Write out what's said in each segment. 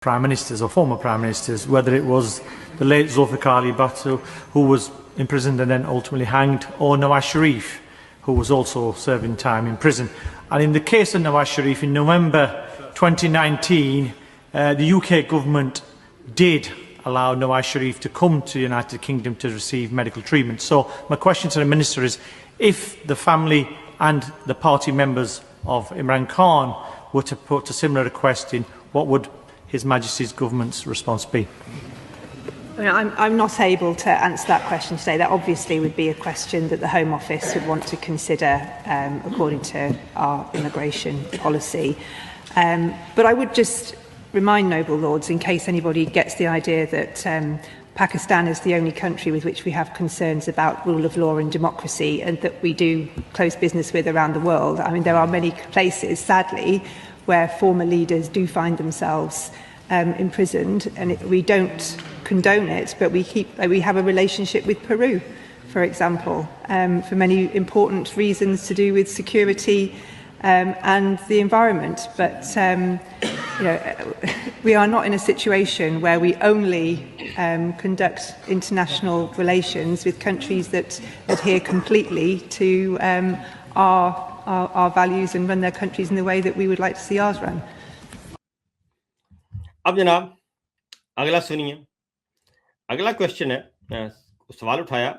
Prime Ministers or former Prime Ministers, whether it was the late Zulfikar Ali Bhutto, who was imprisoned and then ultimately hanged, or Nawaz Sharif, who was also serving time in prison. And in the case of Nawaz Sharif, in November 2019, the UK government did allow Nawaz Sharif to come to the United Kingdom to receive medical treatment. So my question to the Minister is, if the family and the party members of Imran Khan were to put a similar request in, what would His Majesty's government's response be? I'm not able to answer that question today. That obviously would be a question that the Home Office would want to consider according to our immigration policy. But I would just remind Noble Lords, in case anybody gets the idea that Pakistan is the only country with which we have concerns about rule of law and democracy, and that we do close business with around the world. I mean, there are many places, sadly, where former leaders do find themselves imprisoned, and we don't condone it, but we have a relationship with Peru, for example, for many important reasons to do with security and the environment. But we are not in a situation where we only conduct international relations with countries that adhere completely to our values and run their countries in the way that we would like to see ours run. अब जनाब अगला सुनिए। अगला question है, सवाल उठाया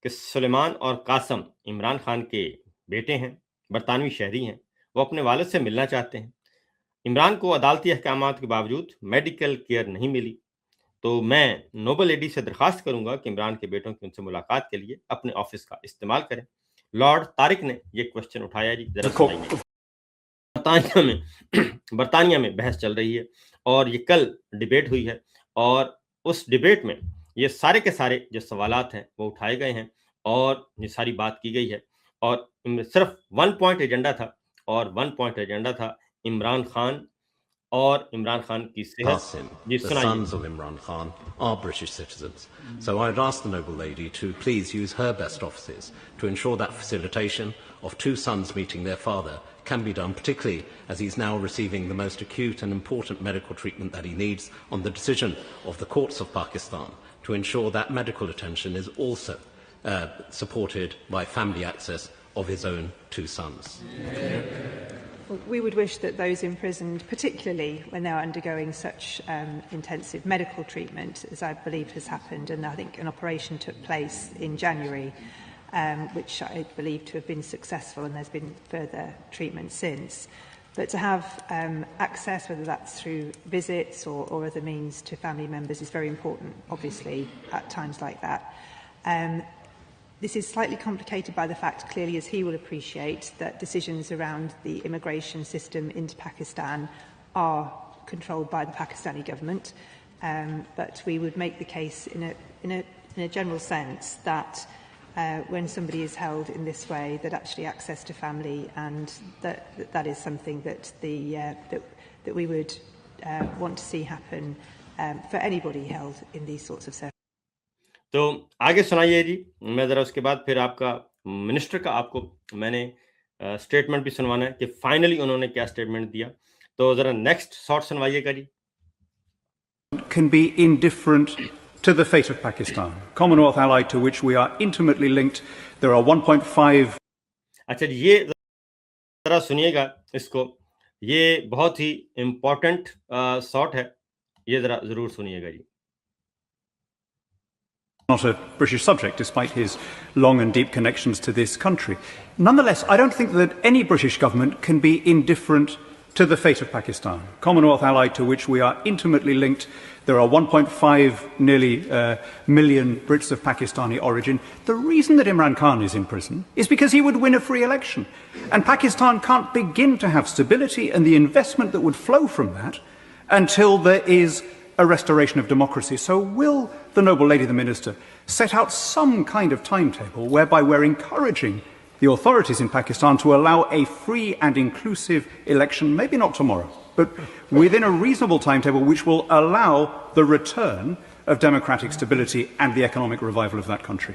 कि सुलेमान और कासम इमरान खान के बेटे हैं, बरतानवी शहरी हैं, वो अपने वालिद से मिलना चाहते हैं। इमरान को अदालती अहकामात के बावजूद मेडिकल केयर नहीं मिली, तो मैं नोबल लेडी से दरख्वास्त करूंगा कि इमरान के बेटों की उनसे मुलाकात के लिए अपने ऑफिस का इस्तेमाल करें। लॉर्ड तारिक ने ये क्वेश्चन उठाया जी, जरा सुनाइए। बरतानिया में बहस चल रही है और ये कल डिबेट हुई है, और उस डिबेट में ये सारे के सारे जो सवालात हैं वो उठाए गए हैं और ये सारी बात की गई है, और सिर्फ वन पॉइंट एजेंडा था, और वन पॉइंट एजेंडा था इमरान खान और इमरान खान की सेहत। The sons of Imran Khan are British citizens. So I'd ask the Noble Lady to please use her best offices to ensure that facilitation of two sons meeting their father can be done, particularly as he's now receiving the most acute and important medical treatment that he needs on the decision of the courts of Pakistan to ensure that medical attention is also supported by family access of his own two sons. We would wish that those imprisoned, particularly when they are undergoing such intensive medical treatment, as I believe has happened, and I think an operation took place in January, which I believe to have been successful, and there's been further treatment since. But to have access, whether that's through visits or other means, to family members is very important, obviously, at times like that. This is slightly complicated by the fact, clearly, as he will appreciate, that decisions around the immigration system into Pakistan are controlled by the Pakistani government. But we would make the case in a general sense that when somebody is held in this way, that actually access to family, and that is something that that we would want to see happen for anybody held in these sorts of circumstances. तो आगे सुनाइए जी, मैं ज़रा उसके बाद फिर आपका minister का आपको मैंने स्टेटमेंट भी सुनवाना है कि फाइनली उन्होंने क्या स्टेटमेंट दिया, तो ज़रा नेक्स्ट शॉट सुनवाइएगा जी। Can be indifferent to the fate of Pakistan, Commonwealth ally to which we are intimately linked. There are 1.5. अच्छा जी, ये ज़रा सुनिएगा इसको, ये बहुत ही इम्पोर्टेंट शॉट है, ये ज़रा ज़रूर सुनिएगा जी। Not a British subject, despite his long and deep connections to this country. Nonetheless, I don't think that any British government can be indifferent to the fate of Pakistan, Commonwealth ally to which we are intimately linked. There are 1.5 nearly million Brits of Pakistani origin. The reason that Imran Khan is in prison is because he would win a free election. And Pakistan can't begin to have stability and the investment that would flow from that until there is a restoration of democracy. So will the Noble Lady, the Minister, set out some kind of timetable whereby we're encouraging the authorities in Pakistan to allow a free and inclusive election, maybe not tomorrow, but within a reasonable timetable which will allow the return of democratic stability and the economic revival of that country.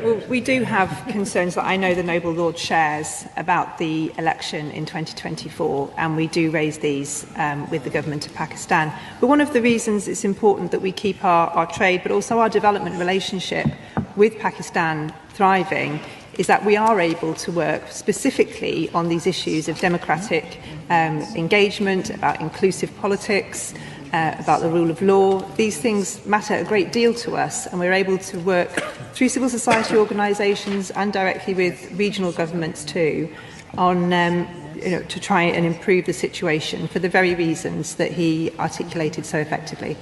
Well, we do have concerns that I know the Noble Lord shares about the election in 2024, and we do raise these with the government of Pakistan. But one of the reasons it's important that we keep our trade, but also our development relationship with Pakistan thriving, is that we are able to work specifically on these issues of democratic engagement, about inclusive politics, about the rule of law. These things matter a great deal to us, and we're able to work through civil society organisations and directly with regional governments too on to try and improve the situation for the very reasons that he articulated so effectively.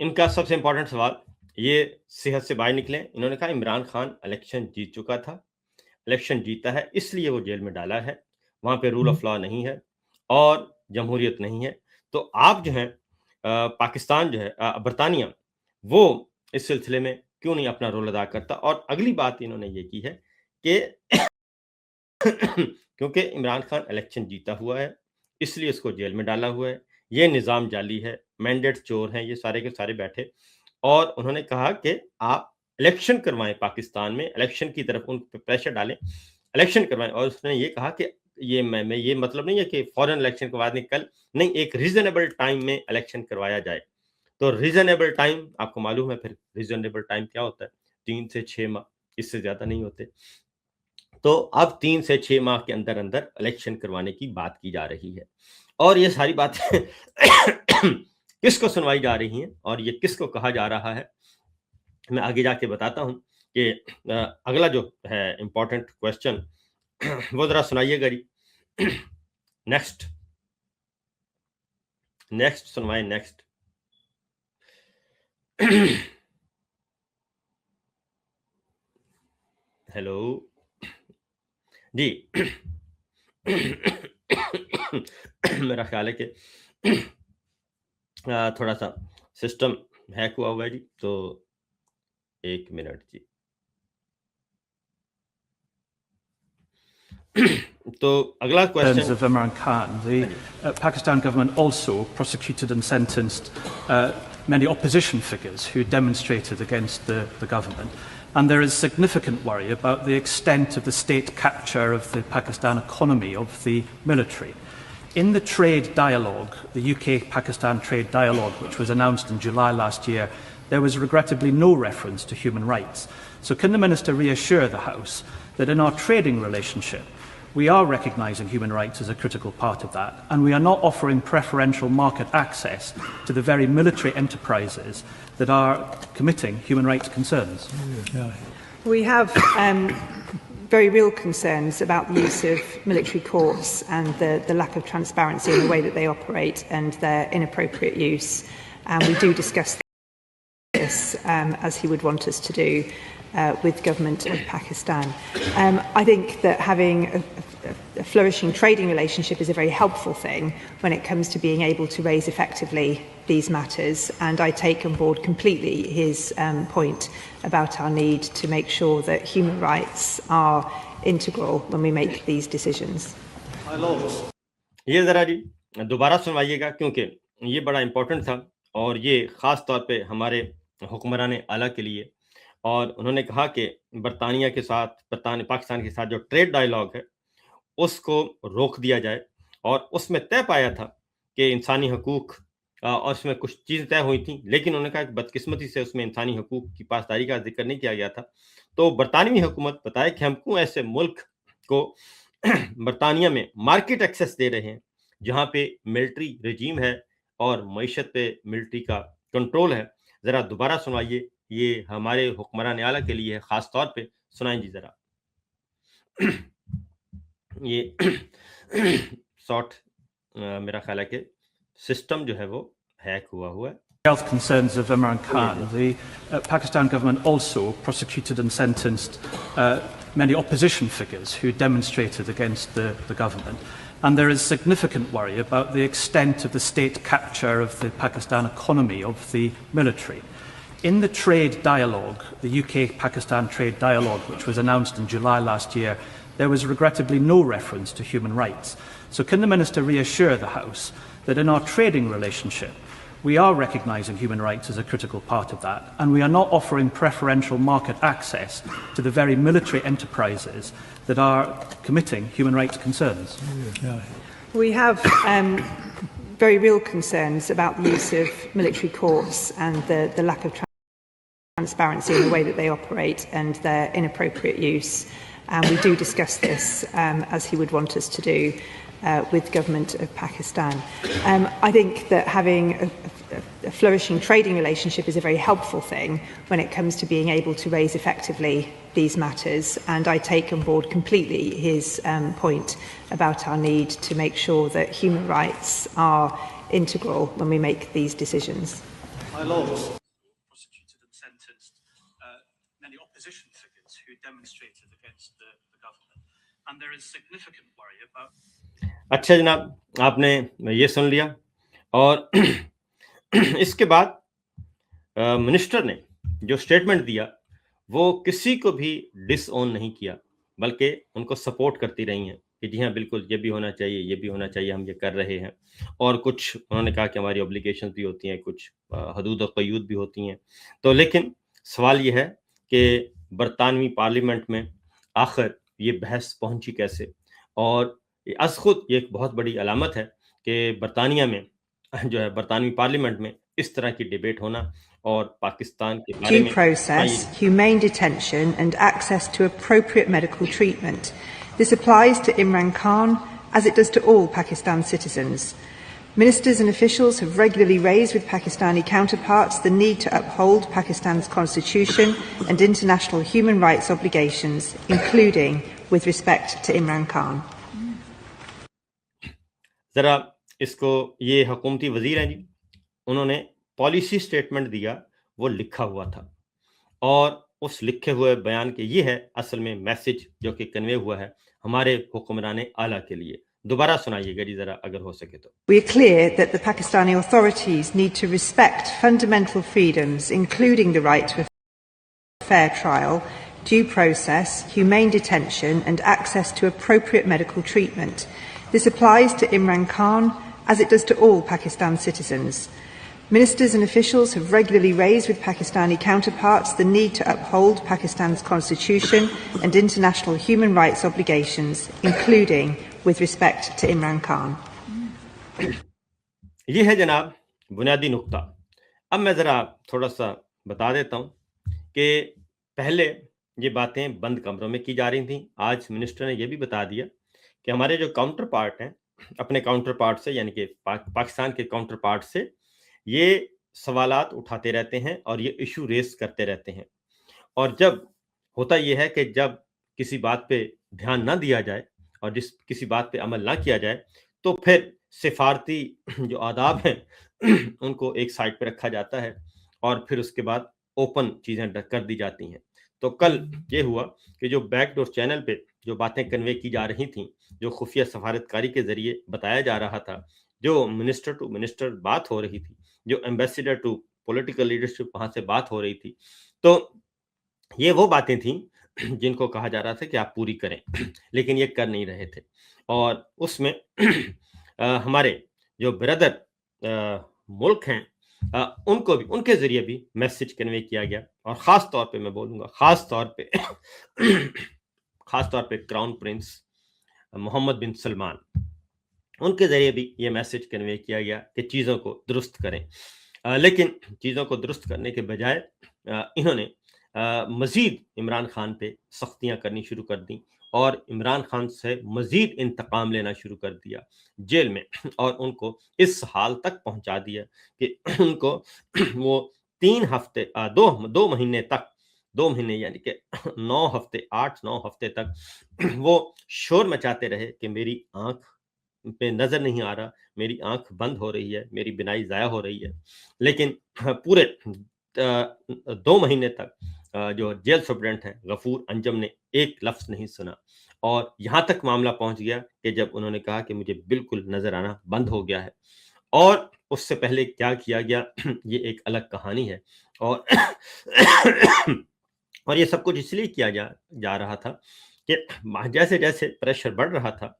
इनका सबसे important सवाल, ये सेहत से बाहर निकले। इन्होंने कहा इमरान खान इलेक्शन जीत चुका था, इलेक्शन जीता है इसलिए वो जेल में डाला है, वहां पे रूल ऑफ लॉ नहीं है और जमहूरियत नहीं है। तो आप जो है पाकिस्तान जो है बरतानिया, वो इस सिलसिले में क्यों नहीं अपना रोल अदा करता। और अगली बात इन्होंने ये की है कि क्योंकि इमरान खान इलेक्शन जीता हुआ है इसलिए इसको जेल में डाला हुआ है, ये निज़ाम जाली है, मैंडेट चोर हैं, ये सारे के सारे बैठे। और उन्होंने कहा कि आप इलेक्शन करवाएं, पाकिस्तान में इलेक्शन की तरफ उन पर प्रेशर डालें, इलेक्शन करवाएं। और उसने ये कहा कि ये मैं ये मतलब नहीं है कि फॉरेन इलेक्शन के बाद नहीं, कल नहीं, एक रीजनेबल टाइम में इलेक्शन करवाया जाए। तो रीजनेबल टाइम आपको मालूम है, फिर रीजनेबल टाइम क्या होता है, 3 से 6 माह, इससे ज्यादा नहीं होते। तो अब 3 से 6 माह के अंदर अंदर इलेक्शन करवाने की बात की जा रही है। और ये सारी बातें किसको सुनवाई जा रही हैं और ये किसको कहा जा रहा है, मैं आगे जाके बताता हूं कि अगला जो है इंपॉर्टेंट क्वेश्चन वो जरा सुनाइएगा जी। नेक्स्ट सुनवाए, नेक्स्ट। हेलो जी। मेरा ख्याल है कि थोड़ा सा सिस्टम हैक हुआ है जी, तो 1 मिनट जी। तो अगला question of Imran Khan, the Pakistan government also prosecuted and sentenced many opposition figures who demonstrated against the government. And there is significant worry about the extent of the state capture of the Pakistan economy, of the military. In the trade dialogue, the UK-Pakistan trade dialogue, which was announced in July last year, there was regrettably no reference to human rights. So can the Minister reassure the House that in our trading relationship, we are recognising human rights as a critical part of that, and we are not offering preferential market access to the very military enterprises that are committing human rights concerns? We have very real concerns about the use of military courts and the lack of transparency in the way that they operate and their inappropriate use. And we do discuss this, as he would want us to do, with the government of Pakistan. I think that having a flourishing trading relationship is a very helpful thing when it comes to being able to raise effectively these matters, and I take on board completely his point about our need to make sure that human rights are integral when we make these decisions. ये जरा जी दोबारा सुनवाइएगा, क्योंकि ये बड़ा important था और ये ख़ास तौर पे हमारे हुक्मरान आला के लिए। और उन्होंने कहा कि बरतानिया के साथ, पाकिस्तान के साथ जो ट्रेड डायलॉग है उसको रोक दिया जाए, और उसमें तय पाया था कि इंसानी हकूक़ और उसमें कुछ चीज़ें तय हुई थी, लेकिन उन्होंने कहा कि बदकिस्मती से उसमें इंसानी हकूक़ की पासदारी का जिक्र नहीं किया गया था। तो बरतानवी हुकूमत बताए कि हम क्यों ऐसे मुल्क को बरतानिया में मार्केट एक्सेस दे रहे हैं जहाँ पे मिलिट्री रजीम है और मईशत पे मिलिट्री का कंट्रोल है। ज़रा दोबारा सुनाइए, ये हमारे हुक्मरान आला के लिए है, ख़ास तौर पे सुनाएं जी ज़रा। ये शॉर्ट मेरा ख्याल है कि सिस्टम जो है वो हैक हुआ है। Health concerns of Imran Khan, the Pakistan government also prosecuted and sentenced many opposition figures who demonstrated against the government. And there is significant worry about the extent of the state capture of the Pakistan economy, of the military. In the trade dialogue, the UK-Pakistan trade dialogue, which was announced in July last year, there was regrettably no reference to human rights. So can the Minister reassure the House that in our trading relationship, We are recognising human rights as a critical part of that, and we are not offering preferential market access to the very military enterprises that are committing human rights concerns. We have very real concerns about the use of military courts and the lack of transparency in the way that they operate and their inappropriate use. And we do discuss this, as he would want us to do, with the government of Pakistan. I think that having a flourishing trading relationship is a very helpful thing when it comes to being able to raise effectively these matters, and I take on board completely his point about our need to make sure that human rights are integral when we make these decisions. My Lord, prosecuted and sentenced many opposition figures who demonstrated against the government, and there is significant worry about. अच्छा जनाब, आपने ये सुन लिया और इसके बाद minister ने जो स्टेटमेंट दिया वो किसी को भी डिसओन नहीं किया, बल्कि उनको सपोर्ट करती रही हैं कि जी हाँ बिल्कुल ये भी होना चाहिए, ये भी होना चाहिए, हम ये कर रहे हैं। और कुछ उन्होंने कहा कि हमारी ऑब्लिगेशंस भी होती हैं, कुछ हदूद और क़यूद भी होती हैं। तो लेकिन सवाल ये है कि बरतानवी पार्लियामेंट में आखिर ये बहस पहुंची कैसे, और अज़ खुद ये एक बहुत बड़ी अलामत है कि बरतानिया में जो है बरतानवी पार्लियामेंट में इस तरह की डिबेट होना और पाकिस्तान के बारे में due process, humane detention and access to appropriate medical treatment. This applies to Imran Khan as it does to all Pakistan citizens. Ministers and officials have regularly raised with Pakistani counterparts the need to uphold Pakistan's constitution and international human rights obligations, including with respect to Imran Khan. जरा इसको, ये हुकूमती वजीर हैं जी, उन्होंने policy statement दिया, वो लिखा हुआ था और उस लिखे हुए बयान के ये है असल में मैसेज जो कि कन्वे हुआ है हमारे हुक्मरान आला के लिए। दोबारा सुनाइएगा जी जरा अगर हो सके तो। We are clear that the Pakistani authorities need to respect fundamental freedoms, including the right to a fair trial, due process, humane detention and access to appropriate medical treatment. This applies to Imran Khan as it does to all Pakistan citizens. Ministers and officials have regularly raised with Pakistani counterparts the need to uphold Pakistan's constitution and international human rights obligations, including with respect to Imran Khan. ये है जनाब बुनियादी नुक्ता। अब मैं ज़रा थोड़ा सा बता देता हूँ कि पहले ये बातें बंद कमरों में की जा रही थी। आज मिनिस्टर ने ये भी बता दिया कि हमारे जो काउंटर पार्ट हैं अपने काउंटर पार्ट से, यानी कि पाकिस्तान के काउंटर पार्ट से ये सवालात उठाते रहते हैं और ये इशू रेस करते रहते हैं। और जब होता ये है कि जब किसी बात पे ध्यान ना दिया जाए और जिस किसी बात पे अमल ना किया जाए तो फिर सिफारती जो आदाब हैं उनको एक साइड पे रखा जाता है और फिर उसके बाद ओपन चीज़ें कर दी जाती हैं। तो कल ये हुआ कि जो बैकडोर चैनल पे जो बातें कन्वे की जा रही थीं, जो खुफिया सफारतकारी के ज़रिए बताया जा रहा था, जो मिनिस्टर टू मिनिस्टर बात हो रही थी, जो एम्बेसडर टू पॉलिटिकल लीडरशिप वहाँ से बात हो रही थी, तो ये वो बातें थीं जिनको कहा जा रहा था कि आप पूरी करें, लेकिन ये कर नहीं रहे थे। और उसमें हमारे जो ब्रदर मुल्क हैं उनको भी, उनके ज़रिए भी मैसेज कन्वे किया गया। और ख़ास तौर पे मैं बोलूँगा, ख़ास तौर पे क्राउन प्रिंस मोहम्मद बिन सलमान, उनके ज़रिए भी ये मैसेज कन्वे किया गया कि चीज़ों को दुरुस्त करें। लेकिन चीज़ों को दुरुस्त करने के बजाय इन्होंने मज़ीद इमरान खान पे सख्तियाँ करनी शुरू कर दी और इमरान खान से मज़ीद इंतकाम लेना शुरू कर दिया जेल में, और उनको इस हाल तक पहुंचा दिया कि उनको वो 3 हफ्ते 2 महीने तक, 2 महीने यानी कि 9 हफ्ते 8-9 हफ्ते तक वो शोर मचाते रहे कि मेरी आंख पे नज़र नहीं आ रहा, मेरी आंख बंद हो रही है, मेरी बिनाई ज़ाया हो रही है। लेकिन पूरे 2 महीने तक जो जेल सुप्रेंट हैं गफूर अंजम ने एक लफ्ज़ नहीं सुना, और यहाँ तक मामला पहुँच गया कि जब उन्होंने कहा कि मुझे बिल्कुल नज़र आना बंद हो गया है। और उससे पहले क्या किया गया ये एक अलग कहानी है। और और ये सब कुछ इसलिए किया जा रहा था कि जैसे जैसे प्रेशर बढ़ रहा था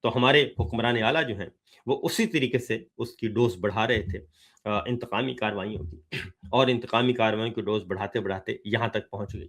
तो हमारे हुक्मरान आला जो हैं वो उसी तरीके से उसकी डोज बढ़ा रहे थे इंतकामी कार्रवाइयों की, और इंतकामी कार्रवाइयों की डोज बढ़ाते बढ़ाते यहाँ तक पहुंच गई।